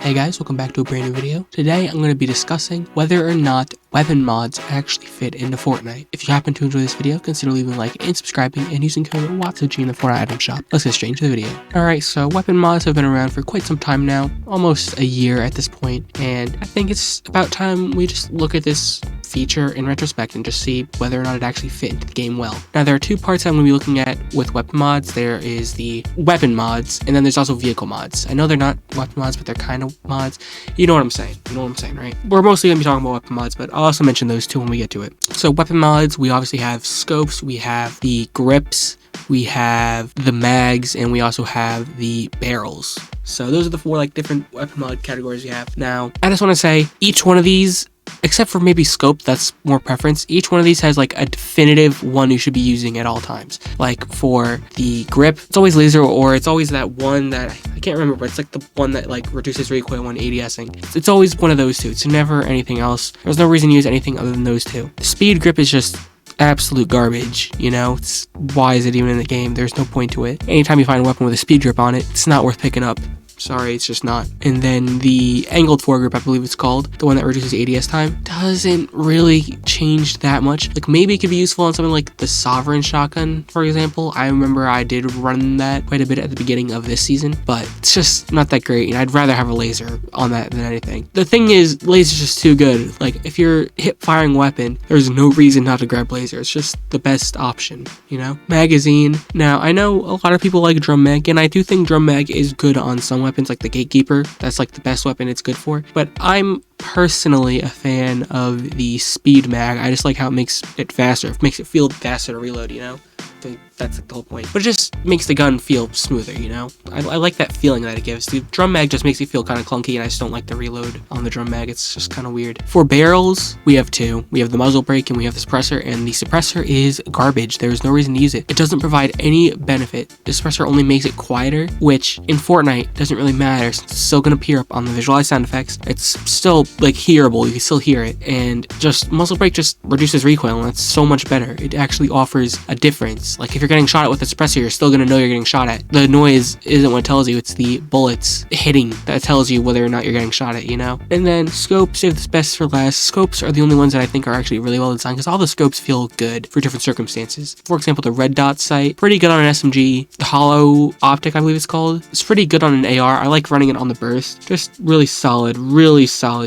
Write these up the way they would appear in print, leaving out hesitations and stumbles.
Hey guys, welcome back to a brand new video. Today I'm going to be discussing whether or not weapon mods actually fit into Fortnite. If you happen to enjoy this video, consider leaving a like and subscribing and using code WATSOG in the Fortnite item shop. Let's get straight into the video. Alright, so weapon mods have been around for quite some time now, almost a year at this point, and I think it's about time we just look at this feature in retrospect and just see whether or not it actually fit into the game well. Now there are two parts I'm going to be looking at with weapon mods. There is the weapon mods, and then there's also vehicle mods. I know they're not weapon mods, but they're kind of mods. You know what I'm saying. You know what I'm saying, right? We're mostly going to be talking about weapon mods, but I'll also mention those two when we get to it. So weapon mods, we obviously have scopes, we have the grips, we have the mags, and we also have the barrels. So those are the four different weapon mod categories we have. Now, I just want to say each one of these, except for maybe scope, that's more preference, each one of these has a definitive one you should be using at all times. Like for the grip, it's always laser, or it's always that one that I can't remember, but it's the one that reduces recoil when ADSing. It's always one of those two. It's never anything else. There's no reason to use anything other than those two. The speed grip is just absolute garbage, why is it even in the game? There's no point to it. Anytime you find a weapon with a speed grip on it, it's not worth picking up. Sorry, it's just not. And then the angled foregrip, I believe it's called, the one that reduces ADS time, doesn't really change that much. Maybe it could be useful on something like the Sovereign shotgun, for example. I remember I did run that quite a bit at the beginning of this season, but it's just not that great, and I'd rather have a laser on that than anything. The thing is, laser's just too good. If you're hip firing weapon, there's no reason not to grab laser. It's just the best option, Magazine. Now, I know a lot of people like drum mag, and I do think drum mag is good on some weapons like the Gatekeeper. That's the best weapon it's good for, but I'm personally a fan of the speed mag. I just like how it makes it faster. It makes it feel faster to reload, That's the whole point. But it just makes the gun feel smoother, I like that feeling that it gives. The drum mag just makes it feel kind of clunky, and I just don't like the reload on the drum mag. It's just kind of weird. For barrels, we have two. We have the muzzle brake and we have the suppressor, and the suppressor is garbage. There is no reason to use it. It doesn't provide any benefit. The suppressor only makes it quieter, which in Fortnite doesn't really matter since it's still going to appear up on the visualized sound effects. It's still hearable. You can still hear it, and just muzzle brake just reduces recoil, and that's so much better. It actually offers a difference. If you're getting shot at with a suppressor, you're still going to know you're getting shot at. The noise isn't what tells you, it's the bullets hitting that tells you whether or not you're getting shot at, And then scopes, save this best for last. Scopes are the only ones that I think are actually really well designed, because all the scopes feel good for different circumstances. For example, the red dot sight, pretty good on an SMG. The hollow optic, I believe it's called, it's pretty good on an AR. I like running it on the burst. Just really solid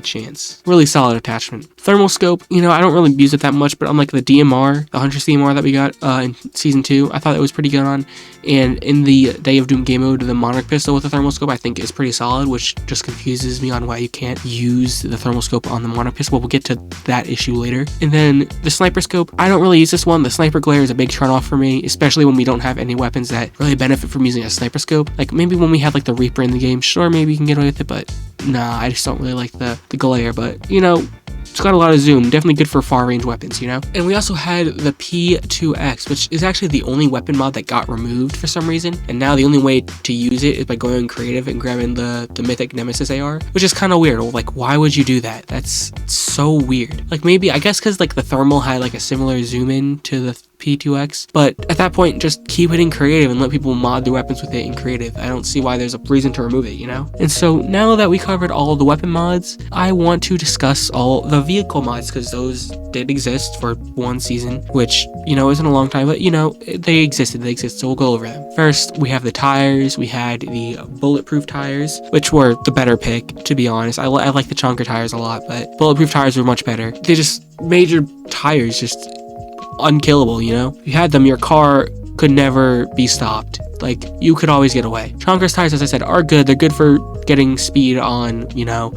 chance. Really solid attachment. Thermal scope, I don't really use it that much, but unlike the DMR, the Huntress DMR that we got in Season 2, I thought it was pretty good on. And in the Day of Doom game mode, the Monarch pistol with the thermal scope I think is pretty solid, which just confuses me on why you can't use the thermal scope on the Monarch pistol. We'll get to that issue later. And then the sniper scope, I don't really use this one. The sniper glare is a big turn off for me, especially when we don't have any weapons that really benefit from using a sniper scope. Maybe when we have the Reaper in the game, sure, maybe you can get away with it, but nah, I just don't really like the glare. But it's got a lot of zoom, definitely good for far range weapons, And we also had the P2X, which is actually the only weapon mod that got removed for some reason, and now the only way to use it is by going creative and grabbing the Mythic Nemesis AR, which is kind of weird. Why would you do that? That's so weird. Maybe, I guess because the thermal had a similar zoom in to the P2X, but at that point, just keep it in creative and let people mod their weapons with it in creative. I don't see why there's a reason to remove it, And so now that we covered all of the weapon mods, I want to discuss all the vehicle mods, because those did exist for one season, which, isn't a long time, but, they existed, so we'll go over them. First, we have the tires. We had the bulletproof tires, which were the better pick, to be honest. I like the chunker tires a lot, but bulletproof tires were much better. They just made your tires just unkillable, If you had them, your car could never be stopped. You could always get away. Chonkers tires, as I said, are good. They're good for getting speed on,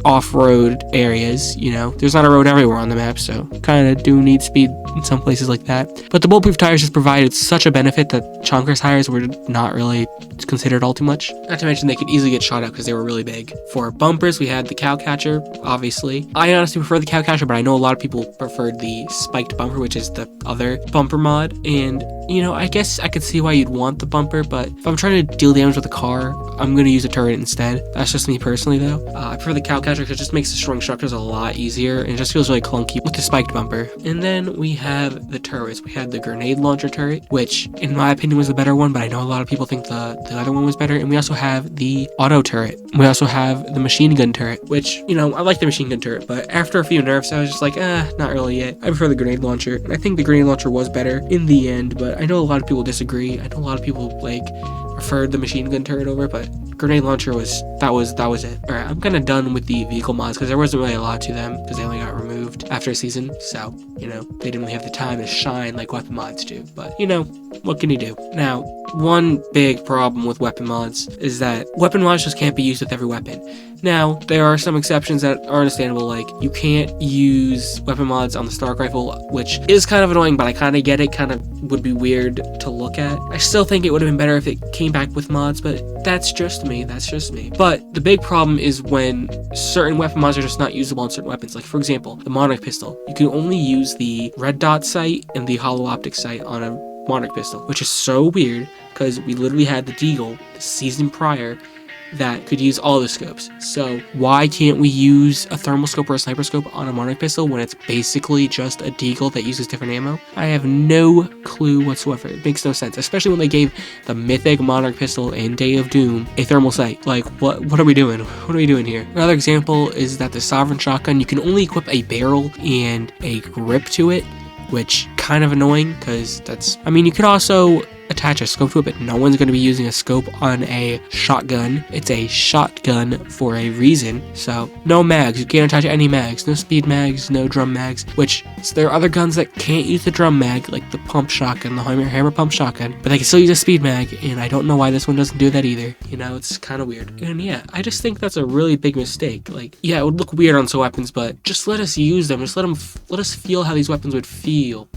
off-road areas, There's not a road everywhere on the map, so kind of do need speed in some places like that. But the bulletproof tires just provided such a benefit that Chonkers tires were not really considered all too much. Not to mention they could easily get shot at because they were really big. For bumpers, we had the Cowcatcher, obviously. I honestly prefer the Cowcatcher, but I know a lot of people preferred the spiked bumper, which is the other bumper mod. And, I guess I could see why you'd want the bumper, but If I'm trying to deal damage with a car, I'm going to use a turret instead. That's just me personally though. I prefer the cow catcher because it just makes the strong structures a lot easier and it just feels really clunky with the spiked bumper. And then we have the turrets. We had the grenade launcher turret, which in my opinion was the better one, but I know a lot of people think the other one was better. And we also have the auto turret. We also have the machine gun turret, which, you know, I like the machine gun turret, but after a few nerfs, I was just like, not really yet. I prefer the grenade launcher. And I think the grenade launcher was better in the end, but I know a lot of people disagree. I know a lot of people like preferred the machine gun turret over, but grenade launcher was it. All right, I'm kind of done with the vehicle mods because there wasn't really a lot to them because they only got removed after a season, so you know they didn't really have the time to shine like weapon mods do. But you know, what can you do? Now, one big problem with weapon mods is that weapon mods just can't be used with every weapon. Now, there are some exceptions that are understandable, like you can't use weapon mods on the Stark rifle, which is kind of annoying, but I kind of get it, kind of would be weird to look at. I still think it would have been better if it came back with mods, but that's just me. But the big problem is when certain weapon mods are just not usable on certain weapons. Like for example, the Monarch pistol. You can only use the red dot sight and the hollow optic sight on a Monarch pistol, which is so weird because we literally had the Deagle the season prior that could use all the scopes. So why can't we use a thermal scope or a sniper scope on a Monarch pistol when it's basically just a Deagle that uses different ammo? I have no clue whatsoever. It makes no sense, especially when they gave the mythic Monarch pistol in Day of Doom a thermal sight. Like, what are we doing? What are we doing here? Another example is that the Sovereign shotgun, you can only equip a barrel and a grip to it, which kind of annoying because that's, I mean, you could also attach a scope to it, but no one's going to be using a scope on a shotgun. It's a shotgun for a reason. So no mags, you can't attach any mags, no speed mags, no drum mags, which there are other guns that can't use the drum mag, like the pump shotgun, the hammer pump shotgun, but they can still use a speed mag, and I don't know why this one doesn't do that either. You know, it's kind of weird. And yeah, I just think that's a really big mistake. Like, yeah, it would look weird on some weapons, but just let us use them. Just let us feel how these weapons would feel.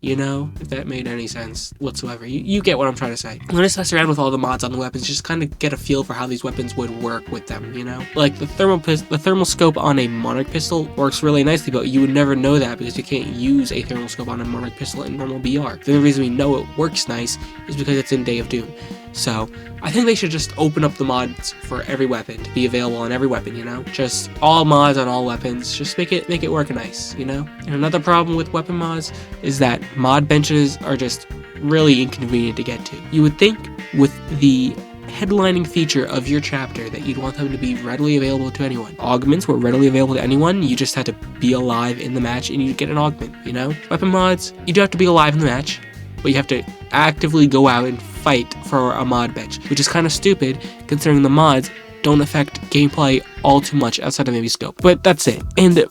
You know, if that made any sense whatsoever. You get what I'm trying to say. Let us mess around with all the mods on the weapons, just kind of get a feel for how these weapons would work with them, you know? Like the thermal scope on a Monarch pistol works really nicely, but you would never know that because you can't use a thermal scope on a Monarch pistol in normal BR. The only reason we know it works nice is because it's in Day of Doom. So I think they should just open up the mods for every weapon to be available on every weapon, you know? Just all mods on all weapons. Just make it work nice, you know? And another problem with weapon mods is that mod benches are just really inconvenient to get to. You would think with the headlining feature of your chapter that you'd want them to be readily available to anyone. Augments were readily available to anyone. You just had to be alive in the match and you'd get an augment, you know? Weapon mods, you do have to be alive in the match, but you have to actively go out and fight for a mod bench, which is kind of stupid considering the mods don't affect gameplay all too much outside of maybe scope. But that's it. And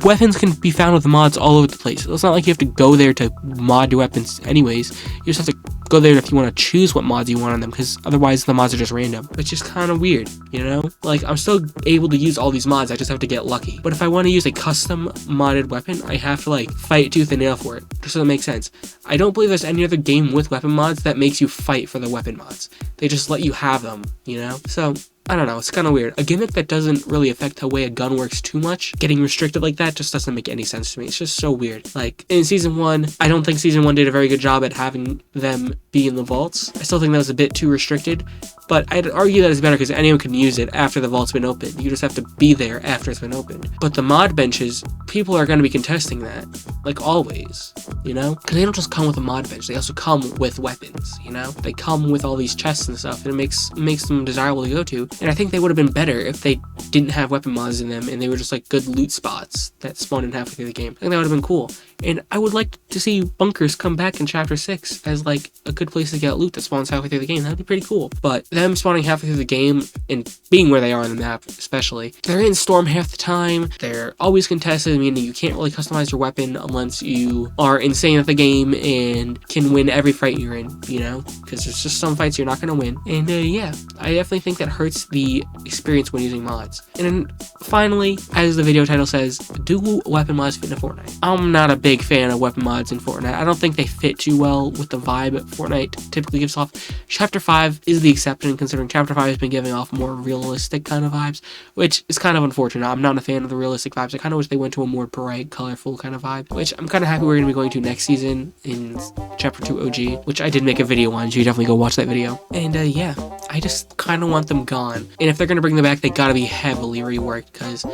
weapons can be found with mods all over the place. It's not like you have to go there to mod your weapons anyways. You just have to go there if you want to choose what mods you want on them, because otherwise the mods are just random, which is kind of weird, you know? Like, I'm still able to use all these mods, I just have to get lucky. But if I want to use a custom modded weapon, I have to like fight tooth and nail for it, just so that makes sense. I don't believe there's any other game with weapon mods that makes you fight for the weapon mods. They just let you have them, you know? So I don't know, it's kind of weird. A gimmick that doesn't really affect the way a gun works too much, getting restricted like that just doesn't make any sense to me. It's just so weird. Like, in Season 1, I don't think Season 1 did a very good job at having them be in the vaults. I still think that was a bit too restricted, but I'd argue that it's better because anyone can use it after the vault's been opened. You just have to be there after it's been opened. But the mod benches, people are going to be contesting that, like always, you know? Because they don't just come with a mod bench, they also come with weapons, you know? They come with all these chests and stuff, and it makes them desirable to go to. And I think they would have been better if they didn't have weapon mods in them and they were just like good loot spots that spawned in halfway through the game. I think that would have been cool. And I would like to see bunkers come back in Chapter 6 as like a good place to get loot that spawns halfway through the game. That'd be pretty cool. But them spawning halfway through the game and being where they are on the map especially, they're in storm half the time. They're always contested, meaning you can't really customize your weapon unless you are insane at the game and can win every fight you're in, you know? Because there's just some fights you're not going to win. And yeah, I definitely think that hurts the experience when using mods. And then finally, as the video title says, do weapon mods fit into Fortnite? I'm not a big fan of weapon mods in Fortnite. I don't think they fit too well with the vibe Fortnite typically gives off. Chapter 5 is the exception. exception, considering Chapter 5 has been giving off more realistic kind of vibes, which is kind of unfortunate. I'm not a fan of the realistic vibes. I kind of wish they went to a more bright, colorful kind of vibe, which I'm kind of happy we're going to be going to next season in Chapter 2 OG, which I did make a video on, so you definitely go watch that video. And yeah, I just kind of want them gone. And if they're going to bring them back, they gotta be heavily reworked, because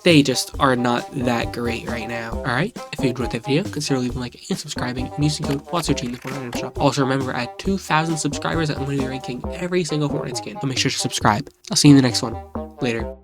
they just are not that great right now. Alright, if you enjoyed that video, consider leaving a like and subscribing and using code WATSOG in the Fortnite item shop. Also remember, at 2,000 subscribers, I'm going to be ranking every single Fortnite skin, so make sure to subscribe. I'll see you in the next one. Later.